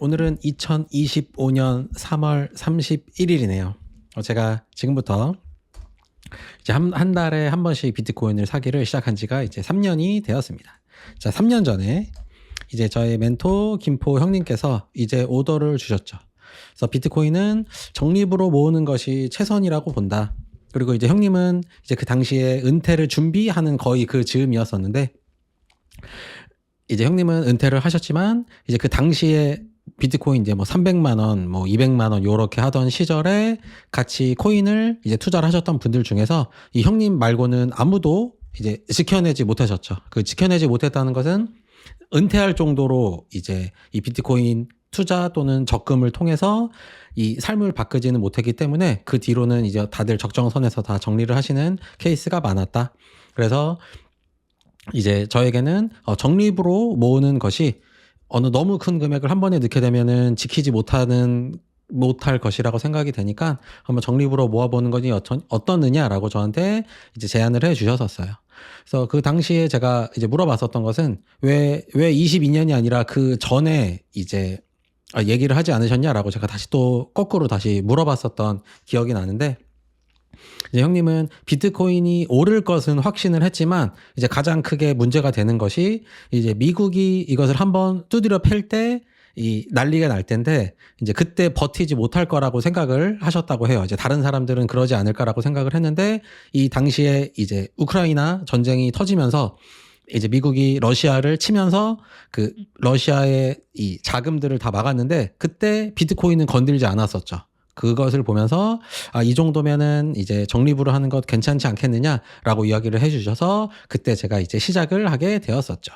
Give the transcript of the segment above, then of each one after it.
오늘은 2025년 3월 31일이네요. 제가 지금부터 이제 한 달에 한 번씩 비트코인을 사기를 시작한 지가 이제 3년이 되었습니다. 자, 3년 전에 이제 저의 멘토 김포 형님께서 이제 오더를 주셨죠. 그래서 비트코인은 적립으로 모으는 것이 최선이라고 본다. 그리고 이제 형님은 이제 그 당시에 은퇴를 준비하는 거의 그 즈음이었었는데, 이제 형님은 은퇴를 하셨지만 이제 그 당시에 비트코인 이제 뭐 300만 원, 뭐 200만 원 요렇게 하던 시절에 같이 코인을 이제 투자를 하셨던 분들 중에서 이 형님 말고는 아무도 이제 지켜내지 못하셨죠. 그 지켜내지 못했다는 것은 은퇴할 정도로 이제 이 비트코인 투자 또는 적금을 통해서 이 삶을 바꾸지는 못했기 때문에 그 뒤로는 이제 다들 적정선에서 다 정리를 하시는 케이스가 많았다. 그래서 이제 저에게는 적립으로 모으는 것이 어느 너무 큰 금액을 한 번에 넣게 되면은 지키지 못할 것이라고 생각이 되니까 한번 적립으로 모아보는 것이 어떻느냐라고 저한테 이제 제안을 해 주셨었어요. 그래서 그 당시에 제가 이제 물어봤었던 것은 왜 22년이 아니라 그 전에 이제 얘기를 하지 않으셨냐라고 제가 다시 또 거꾸로 다시 물어봤었던 기억이 나는데, 이제 형님은 비트코인이 오를 것은 확신을 했지만 이제 가장 크게 문제가 되는 것이 이제 미국이 이것을 한번 두드려 팰 때 이 난리가 날 텐데 이제 그때 버티지 못할 거라고 생각을 하셨다고 해요. 이제 다른 사람들은 그러지 않을까라고 생각을 했는데, 이 당시에 이제 우크라이나 전쟁이 터지면서 이제 미국이 러시아를 치면서 그 러시아의 이 자금들을 다 막았는데 그때 비트코인은 건들지 않았었죠. 그것을 보면서 이 정도면은 이제 적립으로 하는 것 괜찮지 않겠느냐라고 이야기를 해주셔서 그때 제가 이제 시작을 하게 되었었죠.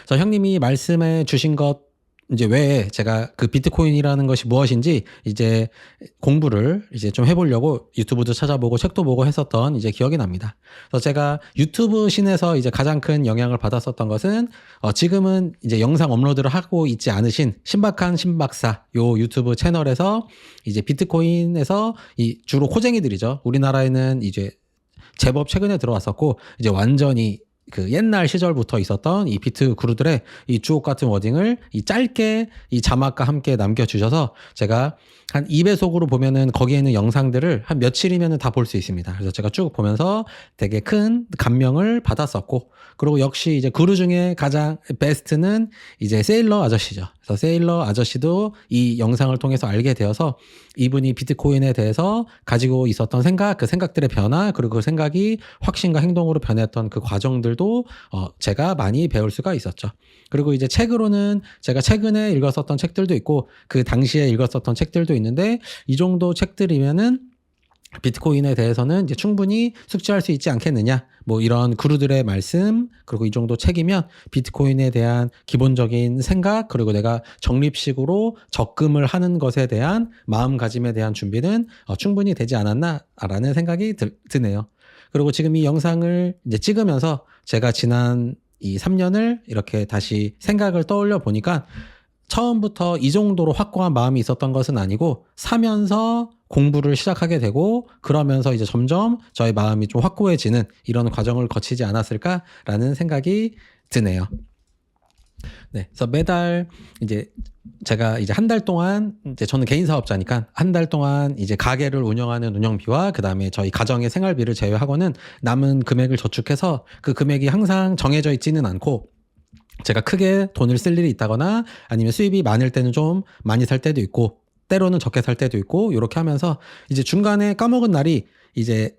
그래서 형님이 말씀해 주신 것 이제 외에 제가 그 비트코인이라는 것이 무엇인지 이제 공부를 이제 좀 해보려고 유튜브도 찾아보고 책도 보고 했었던 이제 기억이 납니다. 그래서 제가 유튜브 신에서 이제 가장 큰 영향을 받았었던 것은 지금은 이제 영상 업로드를 하고 있지 않으신 신박한 신박사 요 유튜브 채널에서 이제 비트코인에서 이 주로 코쟁이들이죠. 우리나라에는 이제 제법 최근에 들어왔었고 이제 완전히 그 옛날 시절부터 있었던 이 비트 그루들의 이 주옥 같은 워딩을 이 짧게 이 자막과 함께 남겨주셔서 제가 한 2배속으로 보면은 거기에 있는 영상들을 한 며칠이면은 다 볼 수 있습니다. 그래서 제가 쭉 보면서 되게 큰 감명을 받았었고, 그리고 역시 이제 그루 중에 가장 베스트는 이제 세일러 아저씨죠. 그래서 세일러 아저씨도 이 영상을 통해서 알게 되어서 이분이 비트코인에 대해서 가지고 있었던 생각, 그 생각들의 변화, 그리고 그 생각이 확신과 행동으로 변했던 그 과정들도 제가 많이 배울 수가 있었죠. 그리고 이제 책으로는 제가 최근에 읽었었던 책들도 있고 그 당시에 읽었었던 책들도 있는데, 이 정도 책들이면은 비트코인에 대해서는 이제 충분히 숙지할 수 있지 않겠느냐, 뭐 이런 그루들의 말씀, 그리고 이 정도 책이면 비트코인에 대한 기본적인 생각, 그리고 내가 적립식으로 적금을 하는 것에 대한 마음가짐에 대한 준비는 충분히 되지 않았나라는 생각이 드네요. 그리고 지금 이 영상을 이제 찍으면서 제가 지난 이 3년을 이렇게 다시 생각을 떠올려 보니까 처음부터 이 정도로 확고한 마음이 있었던 것은 아니고 사면서 공부를 시작하게 되고 그러면서 이제 점점 저의 마음이 좀 확고해지는 이런 과정을 거치지 않았을까라는 생각이 드네요. 네, 그래서 매달 이제 제가 이제 한 달 동안 이제 저는 개인 사업자니까 한 달 동안 이제 가게를 운영하는 운영비와 그 다음에 저희 가정의 생활비를 제외하고는 남은 금액을 저축해서 그 금액이 항상 정해져 있지는 않고 제가 크게 돈을 쓸 일이 있다거나 아니면 수입이 많을 때는 좀 많이 살 때도 있고 때로는 적게 살 때도 있고 이렇게 하면서 이제 중간에 까먹은 날이 이제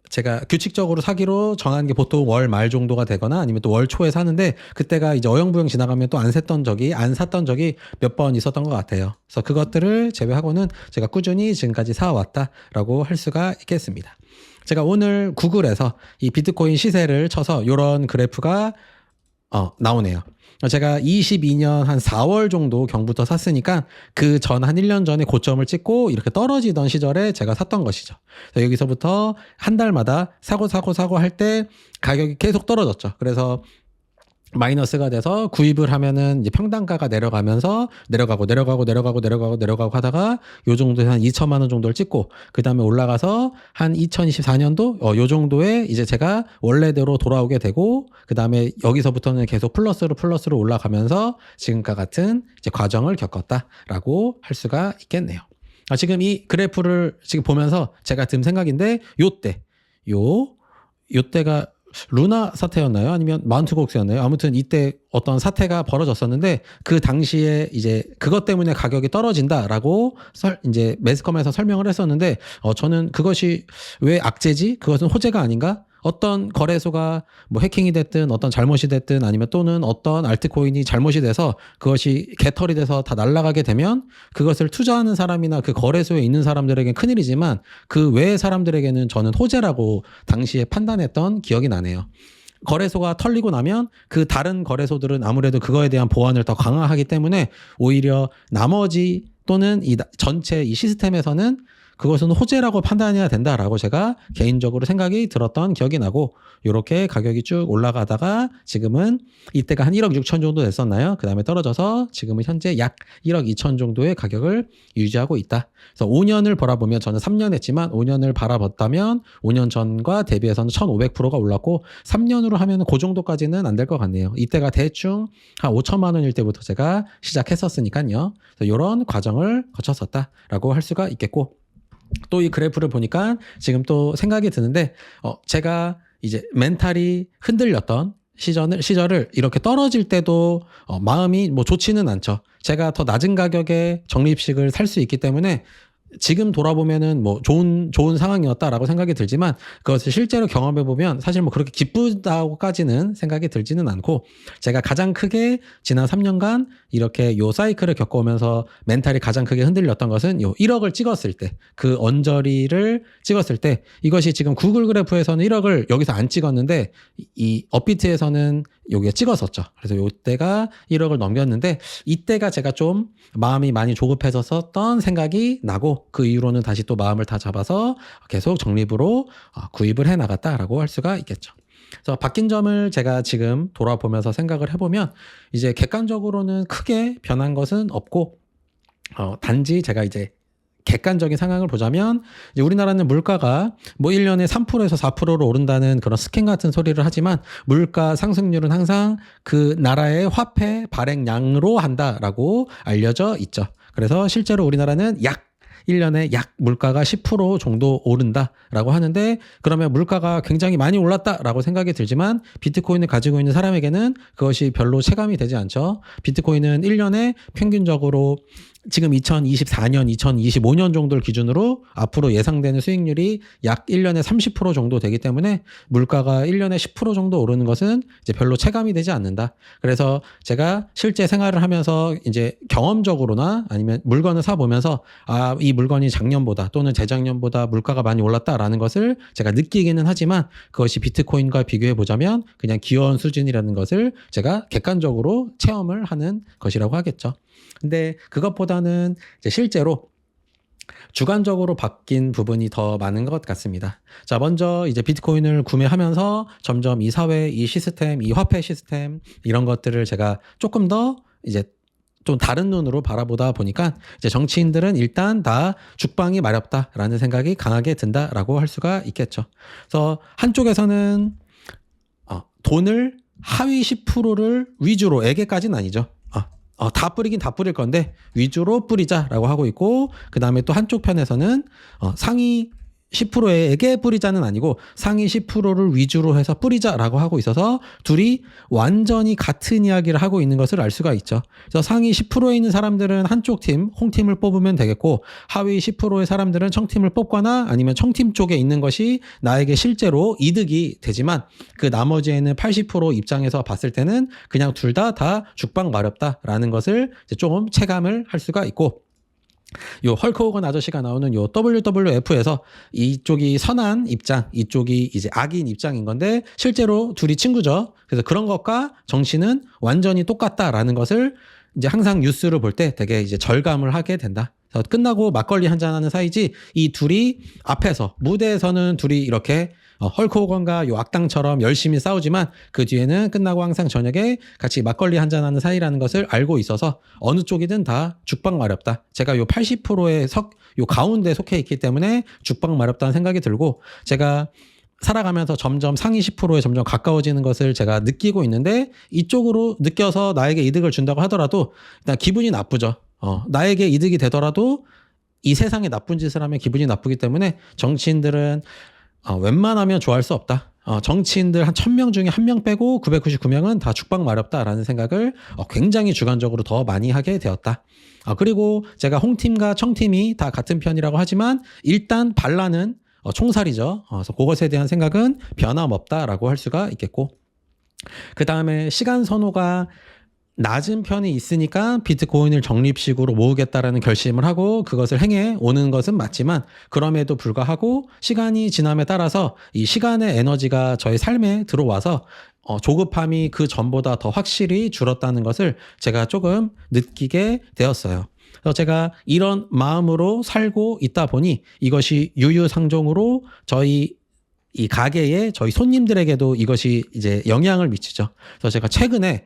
제가 규칙적으로 사기로 정한 게 보통 월 말 정도가 되거나 아니면 또 월 초에 사는데 그때가 이제 어영부영 지나가면 또 안 샀던 적이 몇 번 있었던 것 같아요. 그래서 그것들을 제외하고는 제가 꾸준히 지금까지 사왔다라고 할 수가 있겠습니다. 제가 오늘 구글에서 이 비트코인 시세를 쳐서 이런 그래프가 나오네요. 제가 22년 한 4월 정도 경부터 샀으니까 그 전 한 1년 전에 고점을 찍고 이렇게 떨어지던 시절에 제가 샀던 것이죠. 그래서 여기서부터 한 달마다 사고 할 때 가격이 계속 떨어졌죠. 그래서 마이너스가 돼서 구입을 하면은 이제 평단가가 내려가면서 내려가고 하다가 요 정도에 한 2천만 원 정도를 찍고 그다음에 올라가서 한 2024년도 요 정도에 이제 제가 원래대로 돌아오게 되고 그다음에 여기서부터는 계속 플러스로 올라가면서 지금과 같은 이제 과정을 겪었다라고 할 수가 있겠네요. 지금 이 그래프를 지금 보면서 제가 든 생각인데 요때가 루나 사태였나요? 아니면 마운트곡스였나요? 아무튼 이때 어떤 사태가 벌어졌었는데 그 당시에 이제 그것 때문에 가격이 떨어진다라고 이제 매스컴에서 설명을 했었는데 저는 그것이 왜 악재지? 그것은 호재가 아닌가? 어떤 거래소가 뭐 해킹이 됐든 어떤 잘못이 됐든 아니면 또는 어떤 알트코인이 잘못이 돼서 그것이 개털이 돼서 다 날아가게 되면 그것을 투자하는 사람이나 그 거래소에 있는 사람들에게는 큰일이지만 그 외의 사람들에게는 저는 호재라고 당시에 판단했던 기억이 나네요. 거래소가 털리고 나면 그 다른 거래소들은 아무래도 그거에 대한 보안을 더 강화하기 때문에 오히려 나머지 또는 이 전체 이 시스템에서는 그것은 호재라고 판단해야 된다라고 제가 개인적으로 생각이 들었던 기억이 나고 이렇게 가격이 쭉 올라가다가 지금은 이때가 한 1억 6천 정도 됐었나요? 그 다음에 떨어져서 지금은 현재 약 1억 2천 정도의 가격을 유지하고 있다. 그래서 5년을 바라보면 저는 3년 했지만 5년을 바라봤다면 5년 전과 대비해서는 1,500%가 올랐고 3년으로 하면 그 정도까지는 안 될 것 같네요. 이때가 대충 한 5천만 원일 때부터 제가 시작했었으니까요. 그래서 이런 과정을 거쳤었다라고 할 수가 있겠고 또 이 그래프를 보니까 지금 또 생각이 드는데 제가 이제 멘탈이 흔들렸던 시절을 이렇게 떨어질 때도 마음이 뭐 좋지는 않죠. 제가 더 낮은 가격에 적립식을 살 수 있기 때문에 지금 돌아보면은 뭐 좋은 상황이었다라고 생각이 들지만 그것을 실제로 경험해 보면 사실 뭐 그렇게 기쁘다고까지는 생각이 들지는 않고 제가 가장 크게 지난 3년간 이렇게 요 사이클을 겪어오면서 멘탈이 가장 크게 흔들렸던 것은 요 1억을 찍었을 때 그 언저리를 찍었을 때 이것이 지금 구글 그래프에서는 1억을 여기서 안 찍었는데 이 업비트에서는 여기에 찍었었죠. 그래서 요때가 1억을 넘겼는데 이때가 제가 좀 마음이 많이 조급해졌었던 생각이 나고 그 이후로는 다시 또 마음을 다 잡아서 계속 적립으로 구입을 해 나갔다라고 할 수가 있겠죠. 그래서 바뀐 점을 제가 지금 돌아보면서 생각을 해보면 이제 객관적으로는 크게 변한 것은 없고 단지 제가 이제 객관적인 상황을 보자면 이제 우리나라는 물가가 뭐 1년에 3%에서 4%로 오른다는 그런 스캔 같은 소리를 하지만 물가 상승률은 항상 그 나라의 화폐 발행량으로 한다라고 알려져 있죠. 그래서 실제로 우리나라는 약 1년에 약 물가가 10% 정도 오른다라고 하는데 그러면 물가가 굉장히 많이 올랐다라고 생각이 들지만 비트코인을 가지고 있는 사람에게는 그것이 별로 체감이 되지 않죠. 비트코인은 1년에 평균적으로 지금 2024년, 2025년 정도를 기준으로 앞으로 예상되는 수익률이 약 1년에 30% 정도 되기 때문에 물가가 1년에 10% 정도 오르는 것은 이제 별로 체감이 되지 않는다. 그래서 제가 실제 생활을 하면서 이제 경험적으로나 아니면 물건을 사보면서 이 물건이 작년보다 또는 재작년보다 물가가 많이 올랐다라는 것을 제가 느끼기는 하지만 그것이 비트코인과 비교해 보자면 그냥 귀여운 수준이라는 것을 제가 객관적으로 체험을 하는 것이라고 하겠죠. 근데 그것보다는 이제 실제로 주관적으로 바뀐 부분이 더 많은 것 같습니다. 자, 먼저 이제 비트코인을 구매하면서 점점 이 사회, 이 시스템, 이 화폐 시스템 이런 것들을 제가 조금 더 이제 좀 다른 눈으로 바라보다 보니까 이제 정치인들은 일단 다 죽방이 마렵다라는 생각이 강하게 든다라고 할 수가 있겠죠. 그래서 한쪽에서는 돈을 하위 10%를 위주로 에게까지는 아니죠. 다 뿌리긴 다 뿌릴 건데 위주로 뿌리자라고 하고 있고 그 다음에 또 한쪽 편에서는 상위 10%에게 뿌리자는 아니고 상위 10%를 위주로 해서 뿌리자라고 하고 있어서 둘이 완전히 같은 이야기를 하고 있는 것을 알 수가 있죠. 그래서 상위 10%에 있는 사람들은 한쪽 팀, 홍팀을 뽑으면 되겠고 하위 10%의 사람들은 청팀을 뽑거나 아니면 청팀 쪽에 있는 것이 나에게 실제로 이득이 되지만 그 나머지에는 80% 입장에서 봤을 때는 그냥 둘 다 죽방 마렵다라는 것을 이제 조금 체감을 할 수가 있고 요 헐크 호건 아저씨가 나오는 요 WWF에서 이쪽이 선한 입장, 이쪽이 이제 악인 입장인 건데 실제로 둘이 친구죠. 그래서 그런 것과 정치는 완전히 똑같다라는 것을 이제 항상 뉴스를 볼 때 되게 이제 절감을 하게 된다. 그래서 끝나고 막걸리 한잔 하는 사이지 이 둘이 앞에서 무대에서는 둘이 이렇게 헐크 호건과 요 악당처럼 열심히 싸우지만 그 뒤에는 끝나고 항상 저녁에 같이 막걸리 한잔하는 사이라는 것을 알고 있어서 어느 쪽이든 다 죽방 마렵다. 제가 요 80%의 요 가운데 속해 있기 때문에 죽방 마렵다는 생각이 들고 제가 살아가면서 점점 상위 10%에 점점 가까워지는 것을 제가 느끼고 있는데 이쪽으로 느껴서 나에게 이득을 준다고 하더라도 일단 기분이 나쁘죠. 나에게 이득이 되더라도 이 세상에 나쁜 짓을 하면 기분이 나쁘기 때문에 정치인들은 웬만하면 좋아할 수 없다. 정치인들 한 1000명 중에 1명 빼고 999명은 다 죽방 마렵다라는 생각을 굉장히 주관적으로 더 많이 하게 되었다. 그리고 제가 홍팀과 청팀이 다 같은 편이라고 하지만 일단 반란은 총살이죠. 그래서 그것에 대한 생각은 변함없다라고 할 수가 있겠고 그 다음에 시간 선호가 낮은 편이 있으니까 비트코인을 적립식으로 모으겠다라는 결심을 하고 그것을 행해 오는 것은 맞지만 그럼에도 불구하고 시간이 지남에 따라서 이 시간의 에너지가 저의 삶에 들어와서 조급함이 그 전보다 더 확실히 줄었다는 것을 제가 조금 느끼게 되었어요. 그래서 제가 이런 마음으로 살고 있다 보니 이것이 유유상종으로 저희 이 가게에 저희 손님들에게도 이것이 이제 영향을 미치죠. 그래서 제가 최근에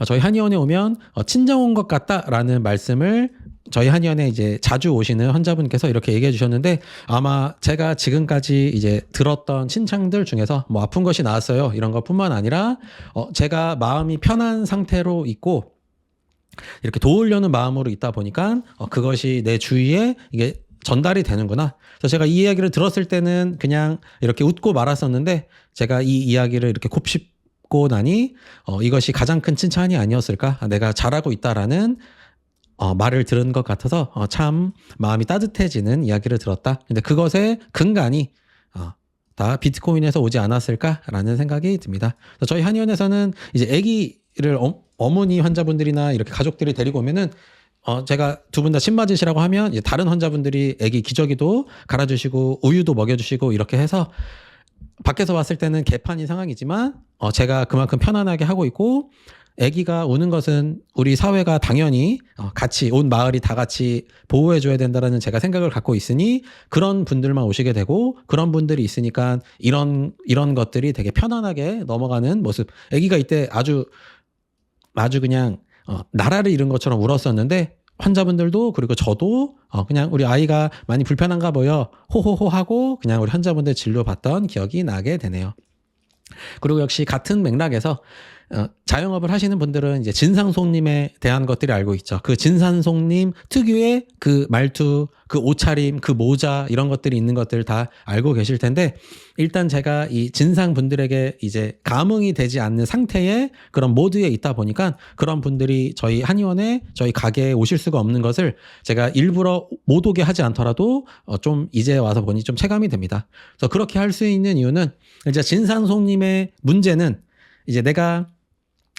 저희 한의원에 오면 친정 온 것 같다라는 말씀을 저희 한의원에 이제 자주 오시는 환자분께서 이렇게 얘기해 주셨는데 아마 제가 지금까지 이제 들었던 칭찬들 중에서 뭐 아픈 것이 나았어요 이런 것뿐만 아니라 제가 마음이 편한 상태로 있고 이렇게 도우려는 마음으로 있다 보니까 그것이 내 주위에 이게 전달이 되는구나. 그래서 제가 이 이야기를 들었을 때는 그냥 이렇게 웃고 말았었는데 제가 이 이야기를 이렇게 곱씹고 나니 이것이 가장 큰 칭찬이 아니었을까? 내가 잘하고 있다라는 말을 들은 것 같아서 참 마음이 따뜻해지는 이야기를 들었다. 근데 그것의 근간이 다 비트코인에서 오지 않았을까라는 생각이 듭니다. 그래서 저희 한의원에서는 이제 아기를 어머니 환자분들이나 이렇게 가족들이 데리고 오면은 제가 두 분 다 침 맞으시라고 하면 이제 다른 환자분들이 아기 기저귀도 갈아주시고 우유도 먹여주시고 이렇게 해서 밖에서 봤을 때는 개판인 상황이지만 제가 그만큼 편안하게 하고 있고 아기가 우는 것은 우리 사회가 당연히 같이 온 마을이 다 같이 보호해줘야 된다라는 제가 생각을 갖고 있으니 그런 분들만 오시게 되고 그런 분들이 있으니까 이런 것들이 되게 편안하게 넘어가는 모습. 아기가 이때 아주 그냥 나라를 잃은 것처럼 울었었는데 환자분들도 그리고 저도 그냥 우리 아이가 많이 불편한가 보여 호호호 하고 그냥 우리 환자분들 진료받던 기억이 나게 되네요. 그리고 역시 같은 맥락에서 자영업을 하시는 분들은 이제 진상손님에 대한 것들을 알고 있죠. 그 진상손님 특유의 그 말투, 그 옷차림, 그 모자 이런 것들이 있는 것들 다 알고 계실 텐데 일단 제가 이 진상분들에게 이제 감흥이 되지 않는 상태의 그런 모드에 있다 보니까 그런 분들이 저희 한의원에 저희 가게에 오실 수가 없는 것을 제가 일부러 못 오게 하지 않더라도 좀 이제 와서 보니 좀 체감이 됩니다. 그래서 그렇게 할 수 있는 이유는 이제 진상손님의 문제는 이제 내가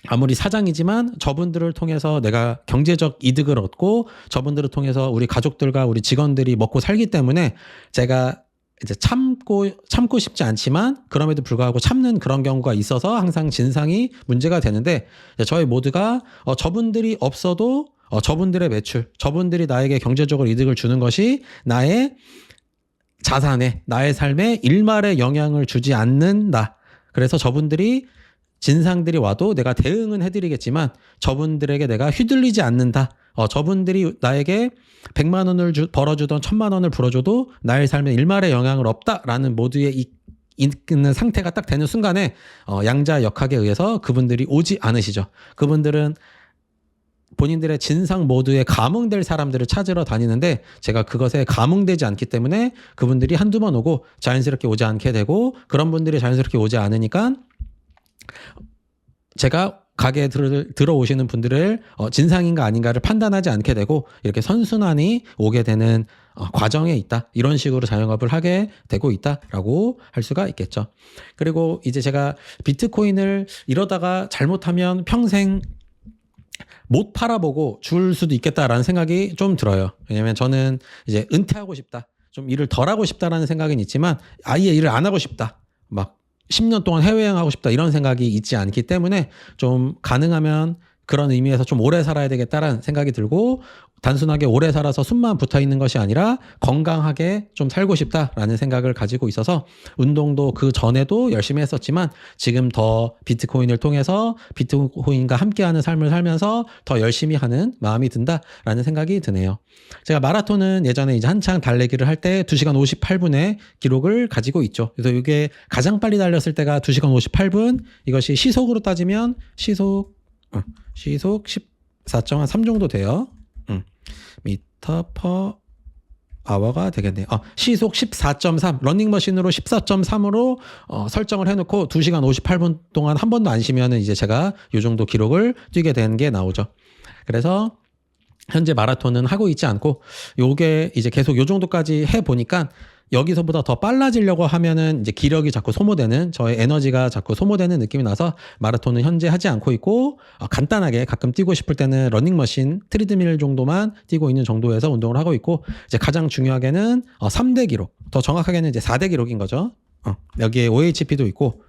아무리 사장이지만 저분들을 통해서 내가 경제적 이득을 얻고 저분들을 통해서 우리 가족들과 우리 직원들이 먹고 살기 때문에 제가 이제 참고 싶지 않지만 그럼에도 불구하고 참는 그런 경우가 있어서 항상 진상이 문제가 되는데 저희 모두가 저분들이 없어도 저분들의 매출, 저분들이 나에게 경제적으로 이득을 주는 것이 나의 자산에, 나의 삶에 일말의 영향을 주지 않는다. 그래서 저분들이 진상들이 와도 내가 대응은 해드리겠지만 저분들에게 내가 휘둘리지 않는다. 저분들이 나에게 100만 원을 벌어주던 1000만 원을 불어줘도 나의 삶에 일말의 영향을 없다라는 모두에 있는 상태가 딱 되는 순간에 양자역학에 의해서 그분들이 오지 않으시죠. 그분들은 본인들의 진상 모두에 감흥될 사람들을 찾으러 다니는데 제가 그것에 감흥되지 않기 때문에 그분들이 한두 번 오고 자연스럽게 오지 않게 되고 그런 분들이 자연스럽게 오지 않으니까 제가 가게에 들어오시는 분들을 진상인가 아닌가를 판단하지 않게 되고 이렇게 선순환이 오게 되는 과정에 있다. 이런 식으로 자영업을 하게 되고 있다라고 할 수가 있겠죠. 그리고 이제 제가 비트코인을 이러다가 잘못하면 평생 못 팔아보고 줄 수도 있겠다라는 생각이 좀 들어요. 왜냐면 저는 이제 은퇴하고 싶다. 좀 일을 덜 하고 싶다라는 생각은 있지만 아예 일을 안 하고 싶다. 막 10년 동안 해외여행하고 싶다 이런 생각이 있지 않기 때문에 좀 가능하면 그런 의미에서 좀 오래 살아야 되겠다라는 생각이 들고 단순하게 오래 살아서 숨만 붙어 있는 것이 아니라 건강하게 좀 살고 싶다라는 생각을 가지고 있어서 운동도 그 전에도 열심히 했었지만 지금 더 비트코인을 통해서 비트코인과 함께하는 삶을 살면서 더 열심히 하는 마음이 든다라는 생각이 드네요. 제가 마라톤은 예전에 이제 한창 달리기를 할 때 2시간 58분의 기록을 가지고 있죠. 그래서 이게 가장 빨리 달렸을 때가 2시간 58분, 이것이 시속으로 따지면 시속 14.3 정도 돼요. 미터 퍼 아워가 되겠네요. 시속 14.3, 러닝머신으로 14.3으로 설정을 해놓고 2시간 58분 동안 한 번도 안 쉬면은 이제 제가 이 정도 기록을 뛰게 된 게 나오죠. 그래서 현재 마라톤은 하고 있지 않고 요게 이제 계속 요 정도까지 해 보니까 여기서보다 더 빨라지려고 하면은 이제 기력이 자꾸 소모되는, 저의 에너지가 자꾸 소모되는 느낌이 나서 마라톤은 현재 하지 않고 있고 간단하게 가끔 뛰고 싶을 때는 러닝머신, 트리드밀 정도만 뛰고 있는 정도에서 운동을 하고 있고, 이제 가장 중요하게는 3대 기록, 더 정확하게는 이제 4대 기록인 거죠. 여기에 OHP도 있고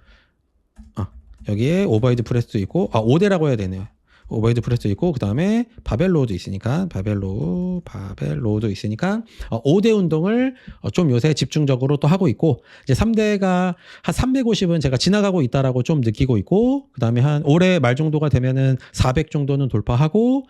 여기에 오버헤드 프레스도 있고 5대라고 해야 되네요. 오버헤드 프레스도 있고, 그 다음에 바벨로우도 있으니까, 바벨로우도 있으니까, 5대 운동을 좀 요새 집중적으로 또 하고 있고, 이제 3대가 한 350은 제가 지나가고 있다라고 좀 느끼고 있고, 그 다음에 한 올해 말 정도가 되면은 400 정도는 돌파하고,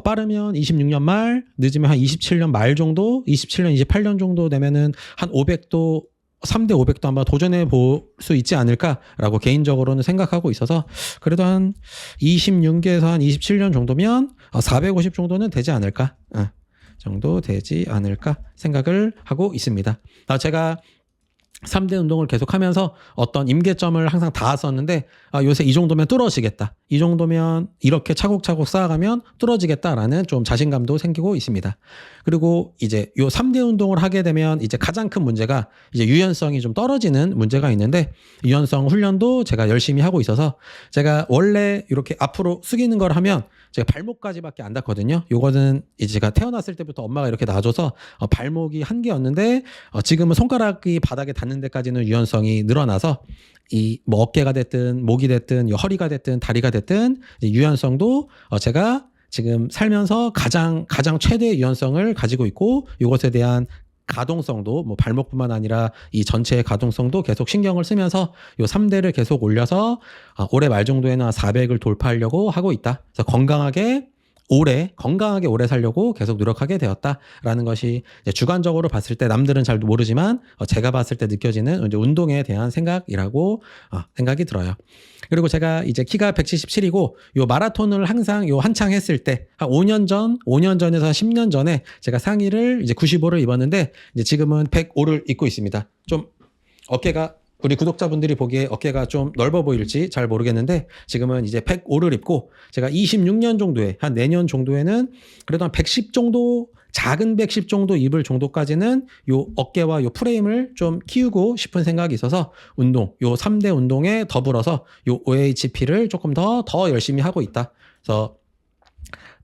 빠르면 26년 말, 늦으면 한 27년 말 정도, 27년, 28년 정도 되면은 한 500도 3대 500도 한번 도전해 볼 수 있지 않을까라고 개인적으로는 생각하고 있어서, 그래도 한 26에서 한 27년 정도면 450 정도는 되지 않을까 정도 되지 않을까 생각을 하고 있습니다. 제가 3대 운동을 계속하면서 어떤 임계점을 항상 닿았었는데 요새 이 정도면 뚫어지겠다, 이 정도면 이렇게 차곡차곡 쌓아가면 뚫어지겠다라는 좀 자신감도 생기고 있습니다. 그리고 이제 요 3대 운동을 하게 되면 이제 가장 큰 문제가 이제 유연성이 좀 떨어지는 문제가 있는데, 유연성 훈련도 제가 열심히 하고 있어서 제가 원래 이렇게 앞으로 숙이는 걸 하면 제가 발목까지밖에 안 닿거든요. 요거는 이제 제가 태어났을 때부터 엄마가 이렇게 놔줘서 발목이 한 개였는데 지금은 손가락이 바닥에 닿는 데까지는 유연성이 늘어나서 이 뭐 어깨가 됐든 목이 됐든 허리가 됐든 다리가 됐든 유연성도 제가 지금 살면서 가장 최대의 유연성을 가지고 있고, 이것에 대한 가동성도 뭐 발목뿐만 아니라 이 전체의 가동성도 계속 신경을 쓰면서 요 3대를 계속 올려서 올해 말 정도에는 400을 돌파하려고 하고 있다. 그래서 건강하게 오래 살려고 계속 노력하게 되었다라는 것이 이제 주관적으로 봤을 때 남들은 잘 모르지만 제가 봤을 때 느껴지는 이제 운동에 대한 생각이라고 생각이 들어요. 그리고 제가 이제 키가 177이고 요 마라톤을 항상 요 한창 했을 때 한 5년 전에서 10년 전에 제가 상의를 이제 95를 입었는데 이제 지금은 105를 입고 있습니다. 좀 어깨가, 우리 구독자분들이 보기에 어깨가 좀 넓어 보일지 잘 모르겠는데 지금은 이제 105를 입고, 제가 26년 정도에, 한 내년 정도에는 그래도 한 110 정도, 작은 110 정도 입을 정도까지는 요 어깨와 요 프레임을 좀 키우고 싶은 생각이 있어서 요 3대 운동에 더불어서 요 OHP를 조금 더 열심히 하고 있다. 그래서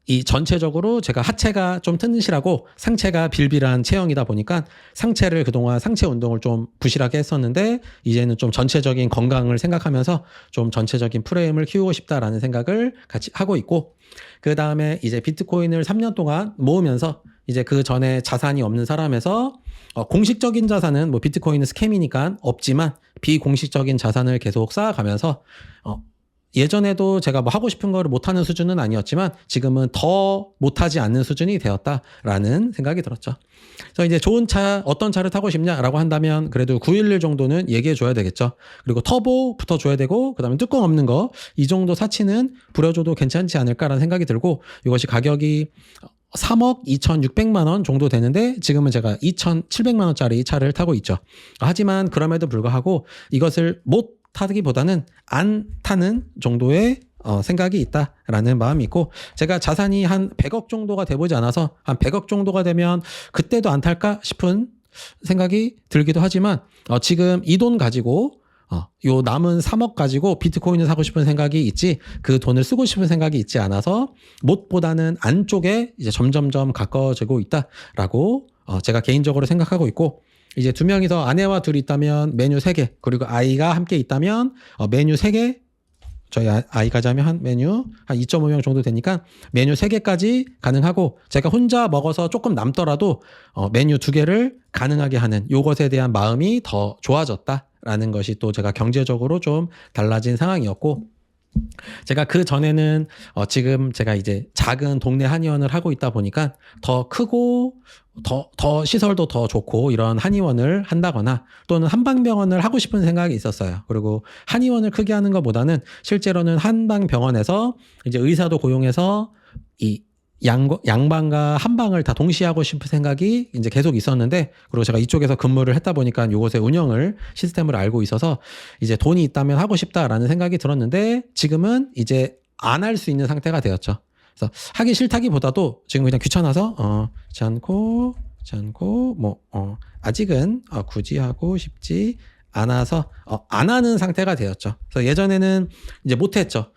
이 전체적으로 제가 하체가 좀 튼실하고 상체가 빌빌한 체형이다 보니까 상체를 그동안 상체 운동을 좀 부실하게 했었는데 이제는 좀 전체적인 건강을 생각하면서 좀 전체적인 프레임을 키우고 싶다라는 생각을 같이 하고 있고, 그 다음에 이제 비트코인을 3년 동안 모으면서 이제 그 전에 자산이 없는 사람에서 공식적인 자산은 뭐 비트코인은 스캠이니까 없지만 비공식적인 자산을 계속 쌓아가면서 예전에도 제가 뭐 하고 싶은 거를 못하는 수준은 아니었지만 지금은 더 못하지 않는 수준이 되었다라는 생각이 들었죠. 그래서 이제 좋은 차, 어떤 차를 타고 싶냐라고 한다면 그래도 911 정도는 얘기해 줘야 되겠죠. 그리고 터보 붙어줘야 되고, 그 다음에 뚜껑 없는 거, 이 정도 사치는 부려줘도 괜찮지 않을까라는 생각이 들고, 이것이 가격이 3억 2,600만 원 정도 되는데 지금은 제가 2,700만 원짜리 차를 타고 있죠. 하지만 그럼에도 불구하고 이것을 못 타기보다는 안 타는 정도의 생각이 있다라는 마음이 있고, 제가 자산이 한 100억 정도가 돼보지 않아서 한 100억 정도가 되면 그때도 안 탈까 싶은 생각이 들기도 하지만 지금 이 돈 가지고 요 남은 3억 가지고 비트코인을 사고 싶은 생각이 있지, 그 돈을 쓰고 싶은 생각이 있지 않아서 못보다는 안쪽에 이제 점점점 가까워지고 있다라고 제가 개인적으로 생각하고 있고, 이제 2명이서 아내와 둘이 있다면 메뉴 3개, 그리고 아이가 함께 있다면 메뉴 3개 저희 아이가 자면 한 메뉴 한 2.5명 정도 되니까 메뉴 3개까지 가능하고 제가 혼자 먹어서 조금 남더라도 메뉴 2개를 가능하게 하는 요것에 대한 마음이 더 좋아졌다라는 것이 또 제가 경제적으로 좀 달라진 상황이었고 제가 그 전에는 지금 제가 이제 작은 동네 한의원을 하고 있다 보니까 더 크고 더 시설도 더 좋고 이런 한의원을 한다거나 또는 한방병원을 하고 싶은 생각이 있었어요. 그리고 한의원을 크게 하는 것보다는 실제로는 한방병원에서 이제 의사도 고용해서 이 양방과 한방을 다 동시에 하고 싶은 생각이 이제 계속 있었는데, 그리고 제가 이쪽에서 근무를 했다 보니까 요것의 운영을 시스템을 알고 있어서 이제 돈이 있다면 하고 싶다라는 생각이 들었는데 지금은 이제 안 할 수 있는 상태가 되었죠. 그래서 하기 싫다기보다도 지금 그냥 귀찮아서 아직은 굳이 하고 싶지 않아서 안 하는 상태가 되었죠. 그래서 예전에는 이제 못했죠.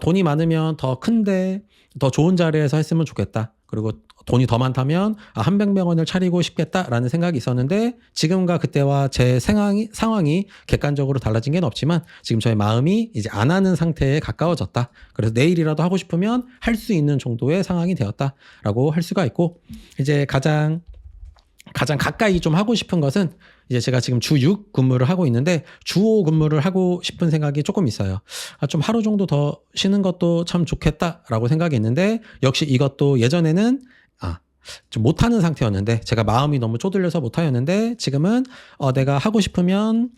돈이 많으면 더 큰데 더 좋은 자리에서 했으면 좋겠다. 그리고 돈이 더 많다면 한병병원을 차리고 싶겠다라는 생각이 있었는데 지금과 그때와 제 상황이 객관적으로 달라진 게 없지만 지금 저의 마음이 이제 안 하는 상태에 가까워졌다. 그래서 내일이라도 하고 싶으면 할 수 있는 정도의 상황이 되었다라고 할 수가 있고, 이제 가장 가까이 좀 하고 싶은 것은 이제 제가 지금 주 6 근무를 하고 있는데 주 5 근무를 하고 싶은 생각이 조금 있어요. 좀 하루 정도 더 쉬는 것도 참 좋겠다라고 생각이 있는데 역시 이것도 예전에는 좀 못하는 상태였는데 제가 마음이 너무 쪼들려서 못하였는데 지금은 내가 하고 싶으면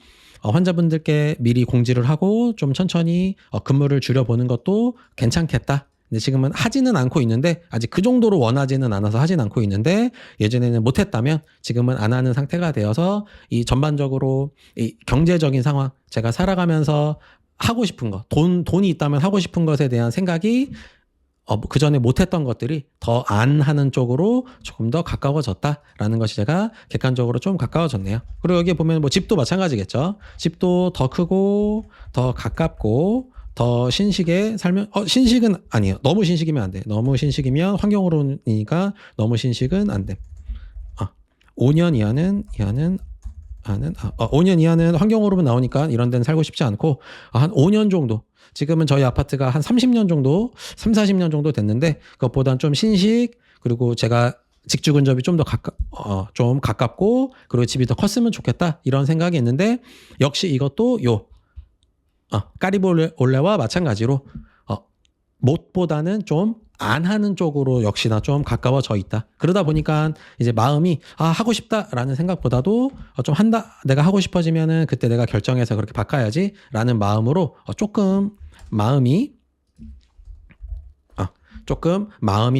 환자분들께 미리 공지를 하고 좀 천천히 근무를 줄여보는 것도 괜찮겠다. 근데 지금은 하지는 않고 있는데 아직 그 정도로 원하지는 않아서 하진 않고 있는데 예전에는 못했다면 지금은 안 하는 상태가 되어서 이 전반적으로 이 경제적인 상황, 제가 살아가면서 하고 싶은 것, 돈이 있다면 하고 싶은 것에 대한 생각이 그 전에 못했던 것들이 더 안 하는 쪽으로 조금 더 가까워졌다라는 것이 제가 객관적으로 좀 가까워졌네요. 그리고 여기 보면 뭐 집도 마찬가지겠죠. 집도 더 크고 더 가깝고 더 신식에 살면 신식은 아니에요. 너무 신식이면 안 돼. 너무 신식이면 환경오론이니까 너무 신식은 안 돼. 5년 이하는 5년 이하는 환경오론 나오니까 이런 데는 살고 싶지 않고 한 5년 정도. 지금은 저희 아파트가 한 30년 정도, 40년 정도 됐는데 그것보다는 좀 신식, 그리고 제가 직주 근접이 좀 더 좀 가깝고 그리고 집이 더 컸으면 좋겠다 이런 생각이 있는데 역시 이것도 까리볼레와 마찬가지로 못보다는 좀 안 하는 쪽으로 역시나 좀 가까워져 있다. 그러다 보니까 이제 마음이 하고 싶다라는 생각보다도 좀 내가 하고 싶어지면은 그때 내가 결정해서 그렇게 바꿔야지라는 마음으로 조금 마음이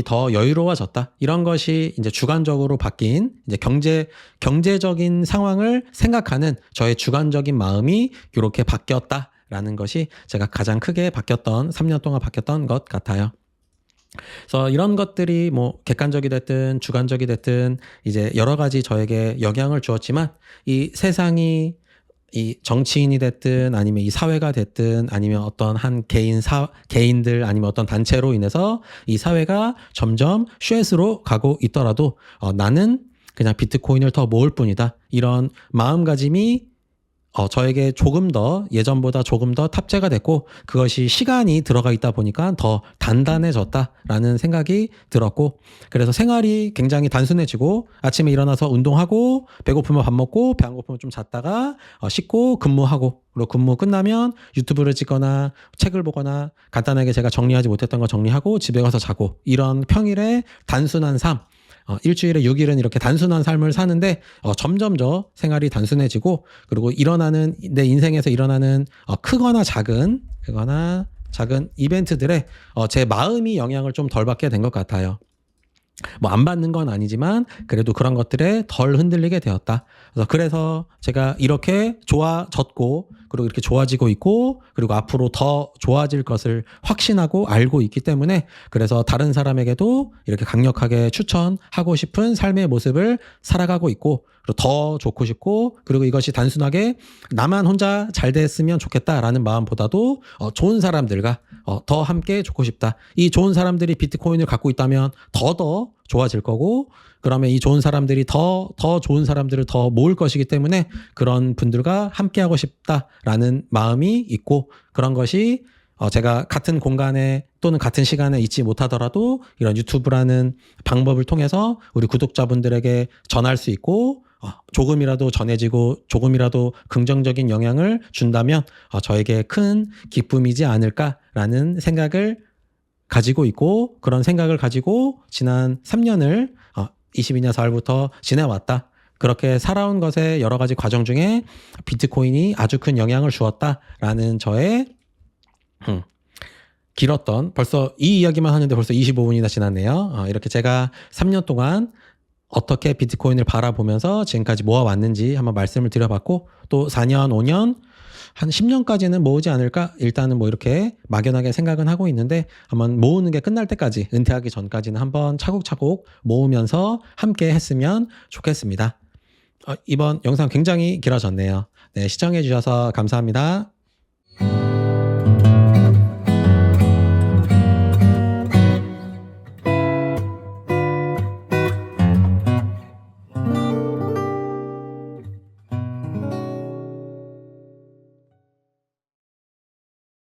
더 여유로워졌다. 이런 것이 이제 주관적으로 바뀐 이제 경제적인 상황을 생각하는 저의 주관적인 마음이 이렇게 바뀌었다라는 것이 제가 가장 크게 3년 동안 바뀌었던 것 같아요. 그래서 이런 것들이 뭐 객관적이 됐든 주관적이 됐든 이제 여러 가지 저에게 영향을 주었지만 이 세상이 이 정치인이 됐든 아니면 이 사회가 됐든 아니면 어떤 한 개인들 아니면 어떤 단체로 인해서 이 사회가 점점 쉐스로 가고 있더라도 나는 그냥 비트코인을 더 모을 뿐이다. 이런 마음가짐이 저에게 예전보다 조금 더 탑재가 됐고 그것이 시간이 들어가 있다 보니까 더 단단해졌다라는 생각이 들었고, 그래서 생활이 굉장히 단순해지고 아침에 일어나서 운동하고 배고프면 밥 먹고 배 안 고프면 좀 잤다가 씻고 근무하고, 그리고 근무 끝나면 유튜브를 찍거나 책을 보거나 간단하게 제가 정리하지 못했던 거 정리하고 집에 가서 자고, 이런 평일의 단순한 삶, 일주일에 6일은 이렇게 단순한 삶을 사는데 점점 더 생활이 단순해지고, 그리고 내 인생에서 일어나는 크거나 작은 이벤트들에 제 마음이 영향을 좀 덜 받게 된 것 같아요. 뭐 안 받는 건 아니지만 그래도 그런 것들에 덜 흔들리게 되었다. 그래서 제가 이렇게 좋아졌고 그리고 이렇게 좋아지고 있고 그리고 앞으로 더 좋아질 것을 확신하고 알고 있기 때문에, 그래서 다른 사람에게도 이렇게 강력하게 추천하고 싶은 삶의 모습을 살아가고 있고, 그리고 더 좋고 싶고, 그리고 이것이 단순하게 나만 혼자 잘 됐으면 좋겠다라는 마음보다도 좋은 사람들과 더 함께 좋고 싶다. 이 좋은 사람들이 비트코인을 갖고 있다면 더 좋아질 거고, 그러면 이 좋은 사람들이 더 좋은 사람들을 더 모을 것이기 때문에 그런 분들과 함께 하고 싶다라는 마음이 있고, 그런 것이 제가 같은 공간에 또는 같은 시간에 있지 못하더라도 이런 유튜브라는 방법을 통해서 우리 구독자분들에게 전할 수 있고 조금이라도 전해지고 조금이라도 긍정적인 영향을 준다면 저에게 큰 기쁨이지 않을까라는 생각을 가지고 있고 그런 생각을 가지고 지난 3년을 22년 4월부터 지내왔다. 그렇게 살아온 것의 여러 가지 과정 중에 비트코인이 아주 큰 영향을 주었다라는 저의 길었던 벌써 이 이야기만 하는데 벌써 25분이나 지났네요. 이렇게 제가 3년 동안 어떻게 비트코인을 바라보면서 지금까지 모아왔는지 한번 말씀을 드려봤고 또 4년, 5년, 한 10년까지는 모으지 않을까? 일단은 뭐 이렇게 막연하게 생각은 하고 있는데 한번 모으는 게 끝날 때까지 은퇴하기 전까지는 한번 차곡차곡 모으면서 함께 했으면 좋겠습니다. 이번 영상 굉장히 길어졌네요. 네, 시청해 주셔서 감사합니다.